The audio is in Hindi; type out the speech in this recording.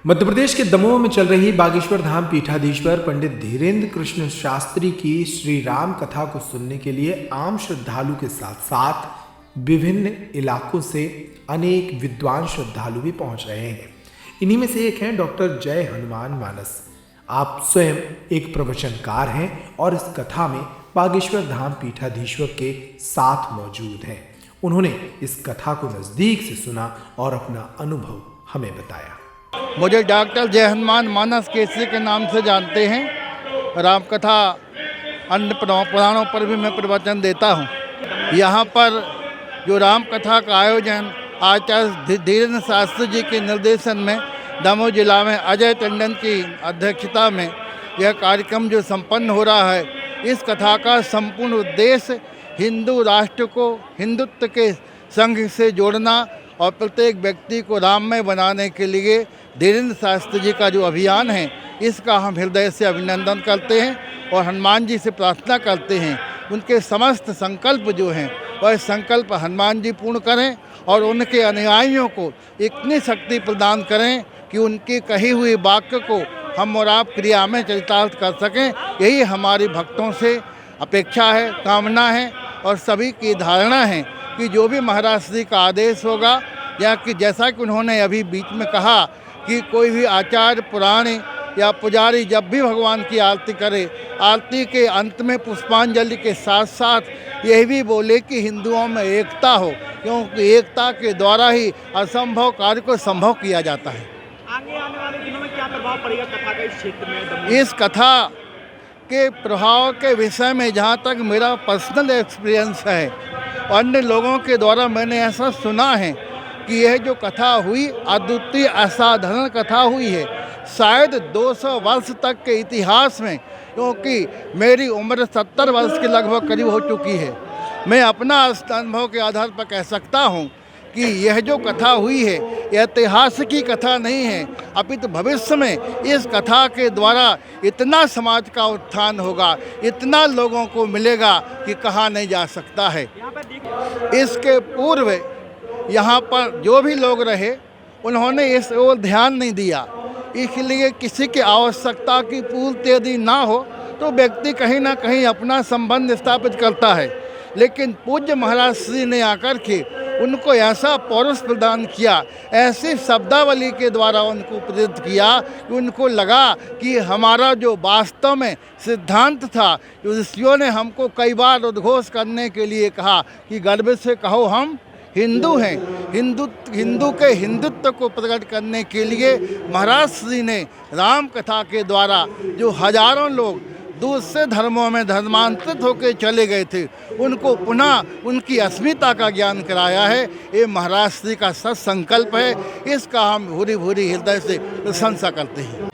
मध्य प्रदेश के दमोह में चल रही बागेश्वर धाम पीठाधीश्वर पंडित धीरेन्द्र कृष्ण शास्त्री की श्री राम कथा को सुनने के लिए आम श्रद्धालु के साथ साथ विभिन्न इलाकों से अनेक विद्वान श्रद्धालु भी पहुंच रहे हैं। इन्हीं में से एक हैं डॉक्टर जय हनुमान मानस। आप स्वयं एक प्रवचनकार हैं और इस कथा में बागेश्वर धाम पीठाधीश्वर के साथ मौजूद हैं। उन्होंने इस कथा को नजदीक से सुना और अपना अनुभव हमें बताया। मुझे डॉक्टर जय हनुमान मानस केसरी के नाम से जानते हैं। रामकथा अन्य पुराणों पर भी मैं प्रवचन देता हूँ। यहाँ पर जो रामकथा का आयोजन आचार्य धीरेन्द्र शास्त्री जी के निर्देशन में दमोह जिला में अजय टंडन की अध्यक्षता में यह कार्यक्रम जो संपन्न हो रहा है, इस कथा का संपूर्ण उद्देश्य हिंदू राष्ट्र को हिंदुत्व के संघ से जोड़ना और प्रत्येक व्यक्ति को राममय बनाने के लिए धीरेन्द्र शास्त्री जी का जो अभियान है, इसका हम हृदय से अभिनंदन करते हैं और हनुमान जी से प्रार्थना करते हैं उनके समस्त संकल्प जो हैं वह संकल्प हनुमान जी पूर्ण करें और उनके अनुयायियों को इतनी शक्ति प्रदान करें कि उनकी कही हुई वाक्य को हम और आप क्रिया में चरितार्थ कर सकें। यही हमारी भक्तों से अपेक्षा है, कामना है और सभी की धारणा है कि जो भी महाराज श्री का आदेश होगा, या कि जैसा कि उन्होंने अभी बीच में कहा कि कोई भी आचार्य पुराणी या पुजारी जब भी भगवान की आरती करे, आरती के अंत में पुष्पांजलि के साथ साथ यह भी बोले कि हिंदुओं में एकता हो, क्योंकि एकता के द्वारा ही असंभव कार्य को संभव किया जाता है। आगे आने वाले दिनों में क्या प्रभाव पड़ेगा कथा का इस क्षेत्र में? इस कथा के प्रभाव के विषय में जहाँ तक मेरा पर्सनल एक्सपीरियंस है, अन्य लोगों के द्वारा मैंने ऐसा सुना है कि यह जो कथा हुई अद्वितीय असाधारण कथा हुई है। शायद 200 वर्ष तक के इतिहास में, क्योंकि मेरी उम्र 70 वर्ष के लगभग करीब हो चुकी है, मैं अपना अनुभव के आधार पर कह सकता हूँ कि यह जो कथा हुई है यह ऐतिहासिक की कथा नहीं है, अपितु भविष्य में इस कथा के द्वारा इतना समाज का उत्थान होगा, इतना लोगों को मिलेगा कि कहा नहीं जा सकता है। इसके पूर्व यहाँ पर जो भी लोग रहे उन्होंने इस ओर ध्यान नहीं दिया, इसलिए किसी की आवश्यकता की पूर्ति यदि ना हो तो व्यक्ति कहीं ना कहीं अपना संबंध स्थापित करता है। लेकिन पूज्य महाराज श्री ने आकर के उनको ऐसा पौरुष प्रदान किया, ऐसी शब्दावली के द्वारा उनको प्रेरित किया कि उनको लगा कि हमारा जो वास्तव में सिद्धांत था, ऋषियों ने हमको कई बार उद्घोष करने के लिए कहा कि गर्व से कहो हम हिंदू हैं। हिंदू के हिंदुत्व को प्रकट करने के लिए महाराज श्री ने राम कथा के द्वारा जो हजारों लोग दूसरे धर्मों में धर्मांतरित होकर चले गए थे, उनको पुनः उनकी अस्मिता का ज्ञान कराया है। ये महाराज श्री का सत्संकल्प है, इसका हम भूरी भूरी हृदय से प्रशंसा करते हैं।